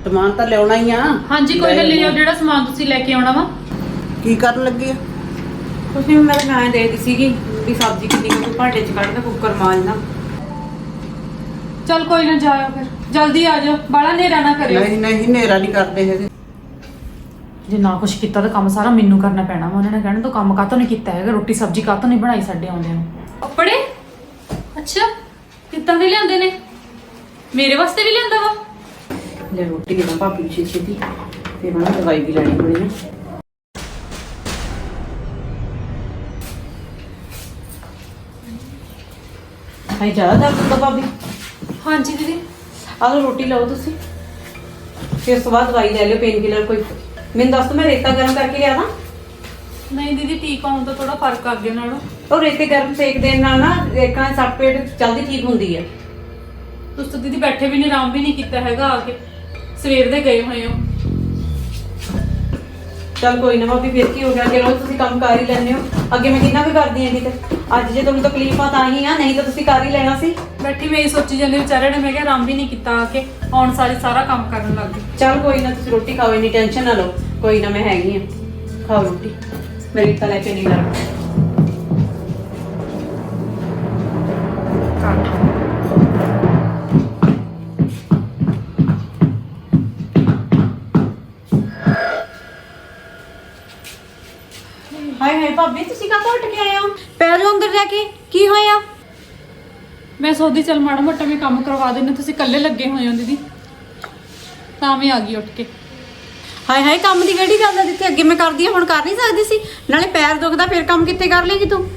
ਸਮਾਨ ਤਾਂ ਲਿਆਉਣਾ ਹੀ ਆ। ਹਾਂਜੀ ਕੋਈ ਨਾ ਲੈ ਆਓ ਜਿਹੜਾ ਸਮਾਨ ਤੁਸੀਂ ਲੈ ਕੇ ਆਉਣਾ ਵਾ। ਕੀ ਕਰਨ ਲੱਗੀ ਆ? ਕੁਛ ਨਹੀਂ, ਮੈਂ ਤਾਂ ਦੇਖਦੀ ਸੀਗੀ ਵੀ ਸਬਜ਼ੀ ਕਿੰਨੀ ਕੁ ਭਾਂਡੇ 'ਚ ਕੱਢਦਾ, ਕੁੱਕਰ ਮਾਂਜਦਾ। ਚੱਲ ਕੋਈ ਨਾ ਜਾਇਓ ਫਿਰ, ਜਲਦੀ ਆ ਜਾਓ, ਬਾਹਲਾ ਹਨੇਰਾ ਨਾ ਕਰਿਓ। ਨਹੀਂ ਨਹੀਂ, ਹਨੇਰਾ ਨਹੀਂ ਕਰਦੇ ਹੈਗੇ। ਜੇ ਨਾ ਕੁਛ ਕੀਤਾ ਤਾਂ ਕੰਮ ਸਾਰਾ ਮੈਨੂੰ ਕਰਨਾ ਪੈਣਾ ਵਾ। ਉਹਨਾਂ ਨੇ ਕਹਿਣਾ ਤੂੰ ਕੰਮ ਕਾਹਤੋਂ ਨਹੀਂ ਕੀਤਾ ਹੈਗਾ, ਰੋਟੀ ਸਬਜ਼ੀ ਕਾਹਤੋਂ ਨਹੀਂ ਬਣਾਈ ਸਾਡੇ ਆਉਂਦੇ ਨੂੰ। ਕੱਪੜੇ ਅੱਛਾ ਕਿੱਦਾਂ ਦੇ ਲਿਆਂਦੇ ਨੇ? ਮੇਰੇ ਵਾਸਤੇ ਵੀ ਲਿਆਂਦਾ ਵਾ? ਜੇ ਰੋਟੀ ਦੇ ਦਾਂ ਭਾਬੀ ਛੇ ਛੇਤੀ, ਫਿਰ ਉਹਨਾਂ ਦਵਾਈ ਵੀ ਲੈਣੀ ਹੋਣੀ ਨਾ। ਹਾਈ ਜ਼ਿਆਦਾ ਦਰਦ ਹੁੰਦਾ ਭਾਬੀ? ਹਾਂਜੀ ਦੀਦੀ। ਆਹ ਲਓ ਰੋਟੀ ਲਓ ਤੁਸੀਂ, ਫਿਰ ਉਸ ਤੋਂ ਬਾਅਦ ਦਵਾਈ ਲੈ ਲਿਓ, ਪੇਨ ਕਿਲਰ ਕੋਈ। ਮੈਨੂੰ ਦੱਸ ਤੂੰ, ਮੈਂ ਰੇਤਾ ਗਰਮ ਕਰਕੇ ਲਿਆ ਦਾਂ? ਨਹੀਂ ਦੀਦੀ, ਠੀਕ ਆਉਣ ਤੋਂ ਥੋੜਾ ਫਰਕ ਆ ਗਿਆ ਨਾਲੋਂ। ਉਹ ਰੇਤੇ ਗਰਮ ਸੇਕ ਦੇਣ ਨਾਲ ਨਾ ਰੇਕਾਂ ਦੀ ਸੱਟ ਪੇਟ ਜਲਦੀ ਠੀਕ ਹੁੰਦੀ ਹੈ। ਤੁਸੀਂ ਤਾਂ ਦੀਦੀ ਬੈਠੇ ਵੀ ਨਹੀਂ, ਆਰਾਮ ਵੀ ਨਹੀਂ ਕੀਤਾ ਹੈਗਾ ਆ ਕੇ, ਸਵੇਰ ਦੇ ਗਏ ਹੋਏ ਹੋ। ਚੱਲ ਕੋਈ ਨਾ ਭਾਬੀ, ਫਿਰ ਕੀ ਹੋ ਗਿਆ, ਕਿ ਰੋਜ਼ ਤੁਸੀਂ ਕੰਮ ਕਰ ਹੀ ਲੈਂਦੇ ਹੋ। ਅੱਗੇ ਮੈਂ ਕਿੰਨਾ ਵੀ ਕਰਦੀ ਹਾਂ ਕਿਤੇ, ਅੱਜ ਜੇ ਤੁਹਾਨੂੰ ਤਕਲੀਫਾਂ ਤਾਂ ਹੀ ਆ, ਨਹੀਂ ਤਾਂ ਤੁਸੀਂ ਕਰ ਹੀ ਲੈਣਾ ਸੀ। ਬੈਠੀ ਮੈਂ ਇਹ ਸੋਚੀ ਜਾਂਦੀ ਵਿਚਾਰੇ ਨੇ, ਮੈਂ ਕਿਹਾ ਆਰਾਮ ਵੀ ਨਹੀਂ ਕੀਤਾ ਆ ਕੇ, ਆਉਣ ਸਾਰੀ ਸਾਰਾ ਕੰਮ ਕਰਨ ਲੱਗ ਗਈ। ਚੱਲ ਕੋਈ ਨਾ, ਤੁਸੀਂ ਰੋਟੀ ਖਾਓ, ਇੰਨੀ ਟੈਨਸ਼ਨ ਨਾ ਲਓ। ਕੋਈ ਨਾ, ਮੈਂ ਹੈਗੀ ਆ, ਖਾਓ ਰੋਟੀ। ਮੇਰੀ ਤਾਂ ਲੈ ਕੇ ਨਹੀਂ ਲੜ। ਹਾਏ ਹਾਏ ਭਾਬੀ, ਤੁਸੀਂ ਕਾਹਤੋਂ ਉੱਠ ਕੇ ਆਏ ਹੋ? ਪੈ ਜਾਓ ਅੰਦਰ ਜਾ ਕੇ, ਕੀ ਹੋਇਆ? ਮੈਂ ਸੋਚਦੀ ਚੱਲ ਮਾੜਾ ਮੋਟਾ ਵੀ ਕੰਮ ਕਰਵਾ ਦਿੰਦੇ, ਤੁਸੀਂ ਇਕੱਲੇ ਲੱਗੇ ਹੋਏ ਹੋ ਦੀਦੀ, ਤਾਂ ਮੈਂ ਆ ਗਈ ਉੱਠ ਕੇ। ਹਾਏ ਹਾਏ, ਕੰਮ ਦੀ ਕਿਹੜੀ ਗੱਲ ਆ, ਜਿੱਥੇ ਅੱਗੇ ਮੈਂ ਕਰਦੀ ਆ ਹੁਣ ਕਰ ਨਹੀਂ ਸਕਦੀ ਸੀ? ਨਾਲੇ ਪੈਰ ਦੁਖਦਾ, ਫਿਰ ਕੰਮ ਕਿੱਥੇ ਕਰ ਲੇਗੀ ਤੂੰ?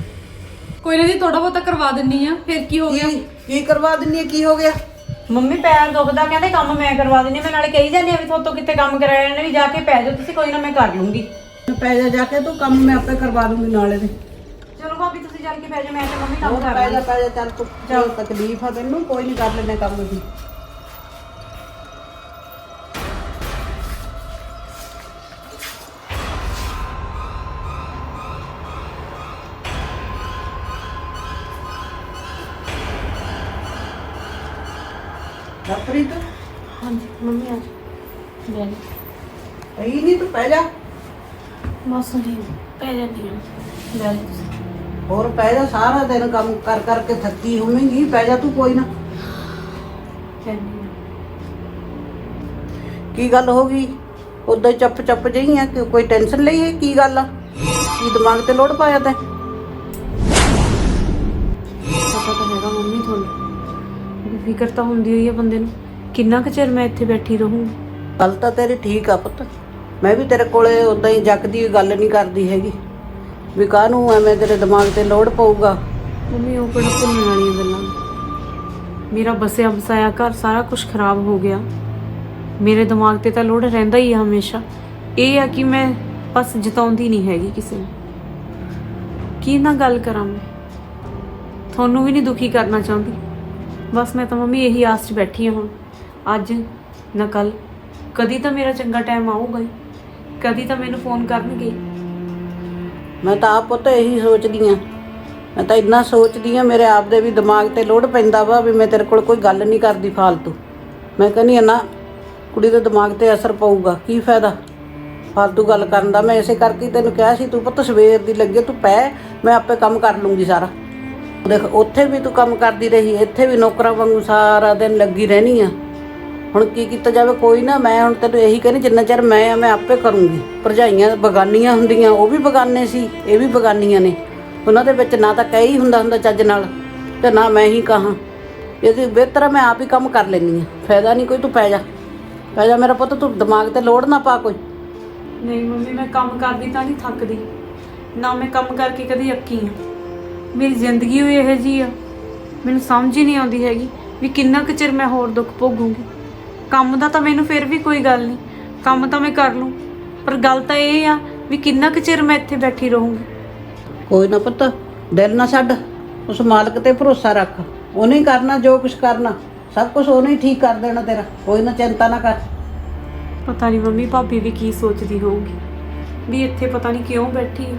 ਕੋਈ ਨਾ ਦੀ ਥੋੜਾ ਬਹੁਤਾ ਕਰਵਾ ਦਿੰਨੀ ਆ, ਫਿਰ ਕੀ ਹੋ ਗਿਆ? ਕੀ ਕਰਵਾ ਦਿੰਨੀ ਆ? ਕੀ ਹੋ ਗਿਆ? ਮੰਮੀ ਪੈਰ ਦੁਖਦਾ, ਕਹਿੰਦੇ ਕੰਮ ਮੈਂ ਕਰਵਾ ਦਿੰਦੀ। ਮੈਂ ਨਾਲੇ ਕਹੀ ਜਾਂਦੀ ਆ ਵੀ ਤੁਹਾਤੋਂ ਕਿੱਥੇ ਕੰਮ ਕਰਾਇਆ ਨੇ, ਵੀ ਜਾ ਕੇ ਪੈ ਜਾਓ ਤੁਸੀਂ, ਕੋਈ ਨਾ ਮੈਂ ਕਰ ਲੂੰਗੀ। ਪੈ ਜਾ ਕੇ, ਤੂੰ ਕੰਮ ਮੈਂ ਆਪੇ ਕਰਵਾ ਦੂੰਗੀ ਨਾਲੇ ਦੇ। ਚਲੋ ਭਾਬੀ ਤੁਸੀਂ ਚੱਲ ਕੇ ਪੈ ਜਾਓ, ਮੈਂ ਤੇ ਮੰਮੀ ਕੰਮ ਹੋਰ ਕਰ ਪੈ ਜਾ ਲਾਂਗੇ। ਚੱਲ ਤੂੰ। ਚੱਲ ਤਕਲੀਫ ਆ ਤੈਨੂੰ, ਕੋਈ ਨਹੀਂ, ਕਰ ਲੈਣੇ ਕੰਮ ਦੀ। ਪ੍ਰੀਤ, ਹਾਂਜੀ ਮੰਮੀ ਆ ਜਾ। ਅਈ ਨਹੀਂ, ਤੂੰ ਪੈ ਜਾ। ਮੌਸਮ ਜੀ ਪੈ ਜਾਂਦੀ ਆ, ਲੈ ਲਓ ਤੁਸੀਂ। ਹੋਰ ਪੈ ਜਾ, ਸਾਰਾ ਦਿਨ ਕੰਮ ਕਰ ਕਰਕੇ ਥੱਕੀ ਹੋਵੇਂਗੀ, ਪੈ ਜਾ ਤੂੰ, ਕੋਈ ਨਾ। ਪੈਂਦੀ ਆ। ਕੀ ਗੱਲ ਹੋ ਗਈ? ਉਦਾਂ ਹੀ ਚੱਪ ਚੱਪ ਜਿਹੀ ਆ, ਕਿ ਕੋਈ ਟੈਨਸ਼ਨ ਲਈ ਹੈ? ਕੀ ਗੱਲ ਆ? ਕੀ ਦਿਮਾਗ ਤੇ ਲੋਡ ਪਾਇਆ ਤੈਂ? ਪਤਾ ਤਾਂ ਹੈਗਾ ਮੰਮੀ ਤੁਹਾਨੂੰ, ਫਿਕਰ ਤਾਂ ਹੁੰਦੀ ਹੋਈ ਹੈ ਬੰਦੇ ਨੂੰ, ਕਿੰਨਾ ਕੁ ਚਿਰ ਮੈਂ ਇੱਥੇ ਬੈਠੀ ਰਹੂੰਗੀ। ਗੱਲ ਤਾਂ ਤੇਰੀ ਠੀਕ ਆ ਪੁੱਤ, ਮੈਂ ਵੀ ਤੇਰੇ ਕੋਲੇ ਉਦਾਂ ਹੀ ਜੱਕਦੀ ਹੋਈ ਗੱਲ ਨਹੀਂ ਕਰਦੀ ਹੈਗੀ ਵੀ ਕਾਹਨੂੰ ਐਵੇਂ ਤੇਰੇ ਦਿਮਾਗ ਤੇ ਲੋਡ ਪਊਗਾ। ਮੰਮੀ ਉਹ ਕਿਹੜਾ ਭੁੱਲਣ ਵਾਲੀਆਂ ਗੱਲਾਂ ਨੇ? ਮੇਰਾ ਬਸਿਆ ਬਸਾਇਆ ਘਰ ਸਾਰਾ ਕੁਝ ਖਰਾਬ ਹੋ ਗਿਆ, ਮੇਰੇ ਦਿਮਾਗ ਤੇ ਤਾਂ ਲੋਡ ਰਹਿੰਦਾ ਹੀ ਆ ਹਮੇਸ਼ਾ। ਇਹ ਆ ਕਿ ਮੈਂ ਬਸ ਜਿਤਾਉਂਦੀ ਨਹੀਂ ਹੈਗੀ ਕਿਸੇ ਨੂੰ। ਕੀ ਨਾ ਗੱਲ ਕਰਾਂ, ਮੈਂ ਤੁਹਾਨੂੰ ਵੀ ਨਹੀਂ ਦੁਖੀ ਕਰਨਾ ਚਾਹੁੰਦੀ, ਬਸ ਮੈਂ ਤਾਂ ਮੰਮੀ ਇਹੀ ਆਸ 'ਚ ਬੈਠੀ ਹਾਂ ਹੁਣ। ਅੱਜ ਨਾ ਕੱਲ, ਕਦੀ ਤਾਂ ਮੇਰਾ ਚੰਗਾ ਟਾਈਮ ਆਊਗਾ ਹੀ, ਕਦੀ ਤਾਂ ਮੈਨੂੰ ਫੋਨ ਕਰਨਗੇ। ਮੈਂ ਤਾਂ ਆਪ ਪੁੱਤ ਇਹੀ ਸੋਚਦੀ ਆ, ਮੈਂ ਤਾਂ ਇੰਨਾ ਸੋਚਦੀ ਆ, ਮੇਰੇ ਆਪ ਦੇ ਵੀ ਦਿਮਾਗ ਤੇ ਲੋਡ ਪੈਂਦਾ ਵਾ ਵੀ ਮੈਂ ਤੇਰੇ ਕੋਲ ਕੋਈ ਗੱਲ ਨਹੀਂ ਕਰਦੀ ਫਾਲਤੂ। ਮੈਂ ਕਹਿੰਦੀ ਆ ਨਾ, ਕੁੜੀ ਦੇ ਦਿਮਾਗ ਤੇ ਅਸਰ ਪਊਗਾ, ਕੀ ਫਾਇਦਾ ਫਾਲਤੂ ਗੱਲ ਕਰਨ ਦਾ। ਮੈਂ ਇਸੇ ਕਰਕੇ ਤੈਨੂੰ ਕਿਹਾ ਸੀ, ਤੂੰ ਪੁੱਤ ਸਵੇਰ ਦੀ ਲੱਗੇ, ਤੂੰ ਪੈ, ਮੈਂ ਆਪੇ ਕੰਮ ਕਰ ਲੂੰਗੀ ਸਾਰਾ। ਦੇਖ ਉੱਥੇ ਵੀ ਤੂੰ ਕੰਮ ਕਰਦੀ ਰਹੀ, ਇੱਥੇ ਵੀ ਨੌਕਰਾਂ ਵਾਂਗੂ ਸਾਰਾ ਦਿਨ ਲੱਗੀ ਰਹਿਣੀ ਆ। ਹੁਣ ਕੀ ਕੀਤਾ ਜਾਵੇ? ਕੋਈ ਨਾ, ਮੈਂ ਹੁਣ ਤੈਨੂੰ ਇਹੀ ਕਹਿੰਦੀ, ਜਿੰਨਾ ਚਿਰ ਮੈਂ ਆ ਮੈਂ ਆਪੇ ਕਰੂੰਗੀ। ਭਰਜਾਈਆਂ ਬਗਾਨੀਆਂ ਹੁੰਦੀਆਂ, ਉਹ ਵੀ ਬਗਾਨੇ ਸੀ, ਇਹ ਵੀ ਬਗਾਨੀਆਂ ਨੇ। ਉਹਨਾਂ ਦੇ ਵਿੱਚ ਨਾ ਤਾਂ ਕਹਿ ਹੀ ਹੁੰਦਾ ਚੱਜ ਨਾਲ, ਤੇ ਨਾ ਮੈਂ ਹੀ ਕਹਾਂ। ਇਹਦੀ ਬਿਹਤਰ ਮੈਂ ਆਪ ਹੀ ਕੰਮ ਕਰ ਲੈਂਦੀ ਆ, ਫਾਇਦਾ ਨਹੀਂ ਕੋਈ। ਤੂੰ ਪੈ ਜਾ, ਪੈ ਜਾ ਮੇਰਾ ਪੁੱਤ, ਤੂੰ ਦਿਮਾਗ ਤੇ ਲੋੜ ਨਾ ਪਾ ਕੋਈ। ਨਹੀਂ ਮੰਮੀ, ਮੈਂ ਕੰਮ ਕਰਦੀ ਤਾਂ ਨਹੀਂ ਥੱਕਦੀ, ਨਾ ਮੈਂ ਕੰਮ ਕਰਕੇ ਕਦੀ ਅੱਕੀ ਆ। ਮੇਰੀ ਜ਼ਿੰਦਗੀ ਵੀ ਇਹੋ ਜਿਹੀ ਆ, ਮੈਨੂੰ ਸਮਝ ਹੀ ਨਹੀਂ ਆਉਂਦੀ ਹੈਗੀ ਵੀ ਕਿੰਨਾ ਕੁ ਚਿਰ ਮੈਂ ਹੋਰ ਦੁੱਖ ਭੋਗੂੰਗੀ। ਕੰਮ ਦਾ ਤਾਂ ਮੈਨੂੰ ਫਿਰ ਵੀ ਕੋਈ ਗੱਲ ਨਹੀਂ, ਕੰਮ ਤਾਂ ਮੈਂ ਕਰ ਲੂੰ, ਪਰ ਗੱਲ ਤਾਂ ਇਹ ਆ ਵੀ ਕਿੰਨਾ ਕੁ ਚਿਰ ਮੈਂ ਇੱਥੇ ਬੈਠੀ ਰਹੂੰਗੀ। ਕੋਈ ਨਾ ਪੁੱਤ, ਦਿਲ ਨਾ ਛੱਡ, ਉਸ ਮਾਲਕ ਤੇ ਭਰੋਸਾ ਰੱਖ, ਉਹਨੇ ਹੀ ਕਰਨਾ ਜੋ ਕੁਝ ਕਰਨਾ, ਸਭ ਕੁਝ ਉਹਨੇ ਹੀ ਠੀਕ ਕਰ ਦੇਣਾ ਤੇਰਾ। ਕੋਈ ਨਾ, ਚਿੰਤਾ ਨਾ ਕਰ। ਪਤਾ ਨਹੀਂ ਮੰਮੀ ਭਾਬੀ ਵੀ ਕੀ ਸੋਚਦੀ ਹੋਊਗੀ ਵੀ ਇੱਥੇ ਪਤਾ ਨਹੀਂ ਕਿਉਂ ਬੈਠੀ ਆ।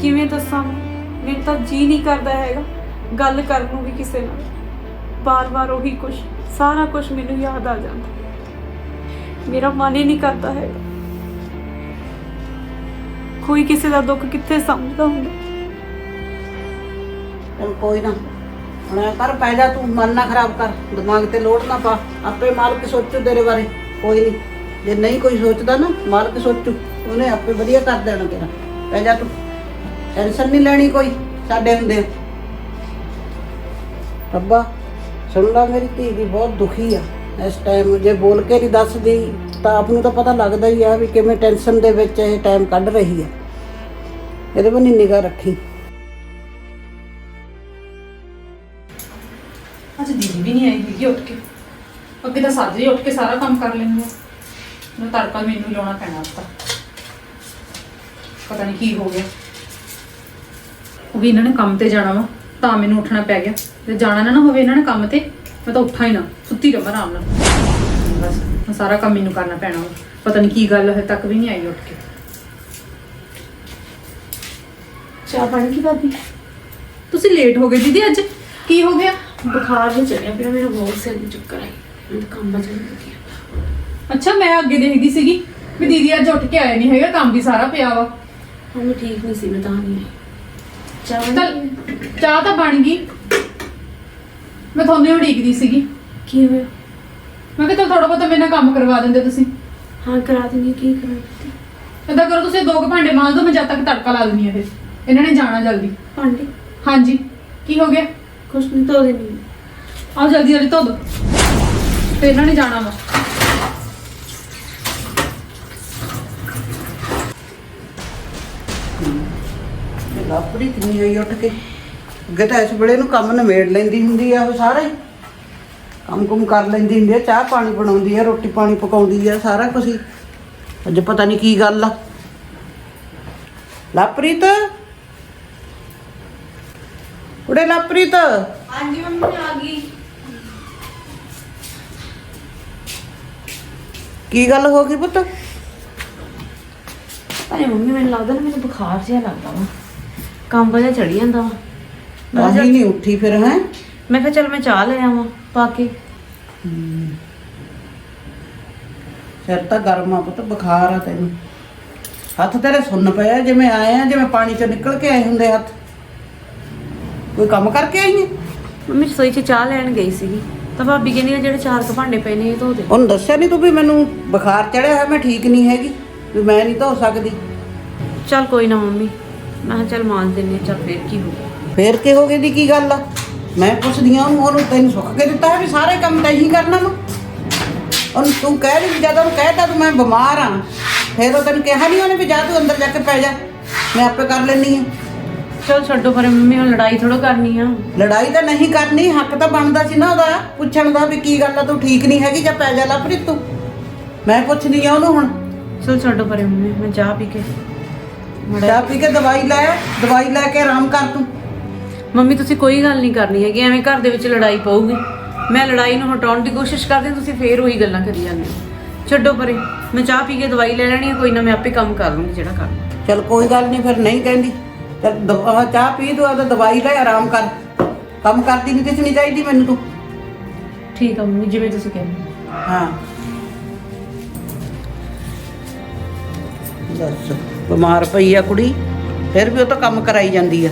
ਕਿਵੇਂ ਦੱਸਾਂ, ਮੈਨੂੰ ਤਾਂ ਜੀ ਨਹੀਂ ਕਰਦਾ ਹੈਗਾ ਗੱਲ ਕਰਨ ਨੂੰ ਵੀ ਕਿਸੇ ਨਾਲ। ਬਾਰ-ਬਾਰ ਉਹੀ ਕੁਛ, ਸਾਰਾ ਕੁਝ ਮੈਨੂੰ ਯਾਦ ਆ ਜਾਂਦਾ। ਮੇਰਾ ਮਨ ਹੀ ਨਹੀਂ ਕਰਦਾ ਹੈਗਾ। ਕੋਈ ਕਿਸੇ ਦਾ ਦੁੱਖ ਕਿੱਥੇ ਸਮਝਦਾ ਹੁੰਦਾ। ਚਲ ਕੋਈ ਨਾ, ਹੁਣ ਐਂ ਕਰ ਪੈ ਜਾ, ਤੂੰ ਮਨ ਨਾ ਖਰਾਬ ਕਰ, ਦਿਮਾਗ ਤੇ ਲੋਡ ਨਾ ਪਾ, ਆਪੇ ਮਾਲਕ ਸੋਚੂ ਤੇਰੇ ਬਾਰੇ। ਕੋਈ ਨਹੀਂ, ਜੇ ਨਹੀਂ ਕੋਈ ਸੋਚਦਾ ਨਾ, ਮਾਲਕ ਸੋਚੂ, ਉਹਨੇ ਆਪੇ ਵਧੀਆ ਕਰ ਦੇਣਾ ਤੇਰਾ। ਪੈ ਜਾ ਤੂੰ, ਟੈਨਸ਼ਨ ਨਹੀਂ ਲੈਣੀ ਕੋਈ ਸਾਡੇ ਹੁੰਦੇ। ਰੱਬਾ ਸੁਣ ਲਾ, ਮੇਰੀ ਧੀ ਵੀ ਬਹੁਤ ਦੁਖੀ ਆ ਇਸ ਟਾਈਮ। ਜੇ ਬੋਲ ਕੇ ਨਹੀਂ ਦੱਸਦੀ ਤਾਂ ਆਪ ਨੂੰ ਤਾਂ ਪਤਾ ਲੱਗਦਾ ਹੀ ਆ ਵੀ ਕਿਵੇਂ ਟੈਨਸ਼ਨ ਦੇ ਵਿੱਚ ਇਹ ਟਾਈਮ ਕੱਢ ਰਹੀ ਆ। ਇਹਦੇ ਵੱਲ ਨਿਗਾਹ ਰੱਖੀ। ਅੱਜ ਦੀਦੀ ਵੀ ਨਹੀਂ ਆਈ ਹੈਗੀ ਉੱਠ ਕੇ। ਅੱਗੇ ਤਾਂ ਸਾਜਰੇ ਉੱਠ ਕੇ ਸਾਰਾ ਕੰਮ ਕਰ ਲੈਂਦੇ ਆ, ਨਾ ਤੜਕਾ ਮੈਨੂੰ ਲਾਉਣਾ ਪੈਣਾ ਅੱਜ ਤਾਂ। ਪਤਾ ਨਹੀਂ ਕੀ ਹੋ ਗਿਆ। ਉਹ ਵੀ ਇਹਨਾਂ ਨੇ ਕੰਮ ਤੇ ਜਾਣਾ ਵਾ ਤਾਂ ਮੈਨੂੰ ਉੱਠਣਾ ਪੈ ਗਿਆ। ਜੇ ਜਾਣਾ ਨਾ ਹੋਵੇ ਇਹਨਾਂ ਨੇ ਕੰਮ ਤੇ, ਮੈਂ ਤਾਂ ਉੱਠਾ ਹੀ ਨਾ, ਸੁੱਤੀ ਰਵਾਂ ਆਰਾਮ ਨਾਲ। ਬਸ ਹੁਣ ਸਾਰਾ ਕੰਮ ਮੈਨੂੰ ਕਰਨਾ ਪੈਣਾ ਵਾ। ਪਤਾ ਨਹੀਂ ਕੀ ਗੱਲ ਹਜੇ ਤੱਕ ਵੀ ਨਹੀਂ ਆਈ ਉੱਠ ਕੇ। ਚਾਹ ਪਾਣੀ ਕੀ ਭਾਬੀ? ਤੁਸੀਂ ਲੇਟ ਹੋ ਗਏ ਦੀਦੀ ਅੱਜ, ਕੀ ਹੋ ਗਿਆ? ਬੁਖਾਰ ਜਿਹਾ ਚੜਿਆ ਪਿਆ, ਮੇਰਾ ਬਹੁਤ ਸਿਰ ਦੀ ਚੱਕਰ ਆਈ, ਮੈਨੂੰ ਕੰਮ ਬਚਣ ਲੱਗੀ। ਅੱਛਾ, ਮੈਂ ਅੱਗੇ ਦੇਖਦੀ ਸੀਗੀ ਵੀ ਦੀਦੀ ਅੱਜ ਉੱਠ ਕੇ ਆਏ ਨਹੀਂ ਹੈਗਾ, ਕੰਮ ਵੀ ਸਾਰਾ ਪਿਆ ਵਾ। ਹਾਂ ਮੈਂ ਠੀਕ ਨਹੀਂ ਸੀ, ਮੈਂ ਤਾਂ ਨਹੀਂ ਆਈ। ਚਾਹ ਚੱਲ ਚਾਹ ਤਾਂ ਬਣ ਗਈ, ਮੈਂ ਤੁਹਾਨੂੰ ਹੀ ਉਡੀਕਦੀ ਸੀਗੀ। ਕੀ ਹੋਇਆ? ਮੈਂ ਕਿਹਾ ਥੋੜਾ ਬਹੁਤਾ ਮੇਰੇ ਨਾਲ ਕੰਮ ਕਰਵਾ ਦਿੰਦੇ ਤੁਸੀਂ। ਹਾਂ ਕਰਾ ਦਿੰਦੀ। ਕੀ ਕਰਾਂ? ਏਦਾਂ ਕਰੋ, ਤੁਸੀਂ 2 ਭਾਂਡੇ ਮਾਂਜ ਦਿਓ, ਮੈਂ ਜਦ ਤੱਕ ਤੜਕਾ ਲਾ ਦਿੰਦੀ ਆ। ਫਿਰ ਇਹਨਾਂ ਨੇ ਜਾਣਾ ਜਲਦੀ। ਭਾਂਡੇ? ਹਾਂਜੀ, ਕੀ ਹੋ ਗਿਆ? ਕੁਛ ਨਹੀਂ, ਧੋ ਦੇਣੀ। ਆਓ ਜਲਦੀ ਜਲਦੀ ਧੋ ਦਿਓ, ਤੇ ਇਹਨਾਂ ਨੇ ਜਾਣਾ ਵਾ। ਲਾਪਰੀ ਕਿੰਨੀ ਹੋਈ ਉੱਠ ਕੇ। ਅੱਗੇ ਤਾਂ ਇਸ ਵੇਲੇ ਨੂੰ ਕੰਮ ਨਿਬੇੜ ਲੈਂਦੀ ਹੁੰਦੀ ਆ, ਉਹ ਸਾਰਾ ਹੀ ਕੰਮ ਕਰ ਲੈਂਦੀ ਹੁੰਦੀ ਆ, ਚਾਹ ਪਾਣੀ ਬਣਾਉਂਦੀ ਆ, ਰੋਟੀ ਪਾਣੀ ਪਕਾਉਂਦੀ ਆ, ਸਾਰਾ ਕੁਝ ਹੀ। ਅੱਜ ਪਤਾ ਨਹੀਂ ਕੀ ਗੱਲ ਆ। ਲਾਪਰੀਤ, ਕੁੜੇ ਲਾਪਰੀਤ। ਹਾਂਜੀ ਮੰਮੀ ਆ ਗਈ। ਕੀ ਗੱਲ ਹੋ ਗਈ ਪੁੱਤ? ਅਰੇ ਮੰਮੀ ਮੈਨੂੰ ਲੱਗਦਾ ਨਾ ਮੈਨੂੰ ਬੁਖਾਰ ਜਿਹਾ ਲੱਗਦਾ ਵਾ, ਕੰਮ ਵਜਾ ਚੜੀ ਜਾਂਦਾ ਵਾ। ਆਹੀ ਨਹੀਂ ਉੱਠੀ ਫਿਰ ਹੈ? ਮੈਂ ਕਿਹਾ ਚੱਲ ਮੈਂ ਚਾਹ ਲੈ ਆਵਾਂ ਪਾ ਕੇ। ਸਿਰ ਤਾਂ ਗਰਮ ਆ ਪੁੱਤ, ਬੁਖਾਰ ਆ ਤੈਨੂੰ। ਹੱਥ ਤੇਰੇ ਸੁੰਨ ਪਏ ਆ, ਜਿਵੇਂ ਆਏ ਆ ਜਿਵੇਂ ਪਾਣੀ ਚੋਂ ਨਿਕਲ ਕੇ ਆਏ ਹੁੰਦੇ ਹੱਥ। ਕੋਈ ਕੰਮ ਕਰਕੇ ਆਈ ਹੈ? ਮੰਮੀ ਰਸੋਈ 'ਚ ਚਾਹ ਲੈਣ ਗਈ ਸੀਗੀ ਤਾਂ ਭਾਬੀ ਕਹਿੰਦੀ ਆ ਜਿਹੜੇ 4 ਕੁ ਭਾਂਡੇ ਪਏ ਨੇ ਇਹ ਧੋ ਦੇ। ਉਹਨੂੰ ਦੱਸਿਆ ਨਹੀਂ ਤੂੰ ਵੀ ਮੈਨੂੰ ਬੁਖਾਰ ਚੜਿਆ ਹੋਇਆ, ਮੈਂ ਠੀਕ ਨਹੀਂ ਹੈਗੀ, ਵੀ ਮੈਂ ਨਹੀਂ ਧੋ ਸਕਦੀ? ਚੱਲ ਕੋਈ ਨਾ ਮੰਮੀ, ਮੈਂ ਕਿਹਾ ਚੱਲ ਮਾਂਜ ਦਿੰਦੀ ਹਾਂ। ਚੱਲ ਫੇਰ ਕੀ ਹੋ ਗਿਆ? ਫੇਰ ਕੀ ਹੋ ਗਈ ਦੀ ਕੀ ਗੱਲ ਆ? ਮੈਂ ਪੁੱਛਦੀ ਆ ਉਹਨੂੰ, ਤੈਨੂੰ ਸੁੱਖ ਕੇ ਦਿੱਤਾ ਹੈ ਵੀ ਸਾਰੇ ਕੰਮ ਤਾਂ ਹੀ ਕਰਨਾ ਵਾ? ਉਹਨੂੰ ਤੂੰ ਕਹਿ ਰਹੀ ਜਦੋਂ ਉਹਨੂੰ ਕਹਿਤਾ ਤੂੰ ਮੈਂ ਬਿਮਾਰ ਆ, ਫੇਰ ਉਹ ਤੈਨੂੰ ਕਿਹਾ ਨਹੀਂ ਉਹਨੇ ਵੀ ਜਾ ਤੂੰ ਅੰਦਰ ਜਾ ਕੇ ਪੈ ਜਾ, ਮੈਂ ਆਪੇ ਕਰ ਲੈਂਦੀ ਆ। ਚਲ ਛੱਡੋ ਪਰੇ ਮੰਮੀ, ਹੁਣ ਲੜਾਈ ਥੋੜਾ ਕਰਨੀ ਆ। ਲੜਾਈ ਤਾਂ ਨਹੀਂ ਕਰਨੀ, ਹੱਕ ਤਾਂ ਬਣਦਾ ਸੀ ਨਾ ਉਹਦਾ ਪੁੱਛਣ ਦਾ ਵੀ ਕੀ ਗੱਲ ਆ, ਤੂੰ ਠੀਕ ਨਹੀਂ ਹੈਗੀ ਜਾਂ ਪੈ ਜਾ ਲਵਪ੍ਰੀਤ ਤੂੰ। ਮੈਂ ਪੁੱਛਦੀ ਆ ਉਹਨੂੰ ਹੁਣ। ਚਲ ਛੱਡੋ ਪਰੇ ਮੰਮੀ, ਮੈਂ ਚਾਹ ਪੀ ਕੇ ਚਾਹ ਪੀ ਕੇ ਦਵਾਈ ਲੈ ਕੇ ਆਰਾਮ ਕਰ ਤੂੰ। ਮੰਮੀ ਤੁਸੀਂ ਕੋਈ ਗੱਲ ਨਹੀਂ ਕਰਨੀ ਹੈਗੀ, ਐਵੇਂ ਘਰ ਦੇ ਵਿੱਚ ਲੜਾਈ ਪਊਗੀ। ਮੈਂ ਲੜਾਈ ਨੂੰ ਹਟਾਉਣ ਦੀ ਕੋਸ਼ਿਸ਼ ਕਰਦੀ, ਤੁਸੀਂ ਫੇਰ ਉਹੀ ਗੱਲਾਂ ਕਰੀ ਜਾਂਦੇ ਹੋ। ਛੱਡੋ ਪਰੇ, ਮੈਂ ਚਾਹ ਪੀ ਕੇ ਦਵਾਈ ਲੈ ਲੈਣੀ ਹੈ, ਕੋਈ ਨਾ ਮੈਂ ਆਪੇ ਕੰਮ ਕਰ ਲੂੰਗੀ ਜਿਹੜਾ ਕਰਨਾ। ਚਲ ਕੋਈ ਗੱਲ ਨਹੀਂ, ਫਿਰ ਨਹੀਂ ਕਹਿੰਦੀ ਚੱਲ ਚਾਹ ਪੀ ਤੂੰ, ਆਦਾ ਦਵਾਈ ਲੈ ਆਰਾਮ ਕਰ, ਕੰਮ ਕਰਦੀ ਨਹੀਂ ਦਿਸਣੀ ਚਾਹੀਦੀ ਮੈਨੂੰ ਤੂੰ। ਠੀਕ ਆ ਮੰਮੀ, ਜਿਵੇਂ ਤੁਸੀਂ ਕਹਿੰਦੇ। ਹਾਂ ਦੱਸ, ਬਿਮਾਰ ਪਈ ਆ ਕੁੜੀ, ਫਿਰ ਵੀ ਉਹ ਤਾਂ ਕੰਮ ਕਰਾਈ ਜਾਂਦੀ ਆ।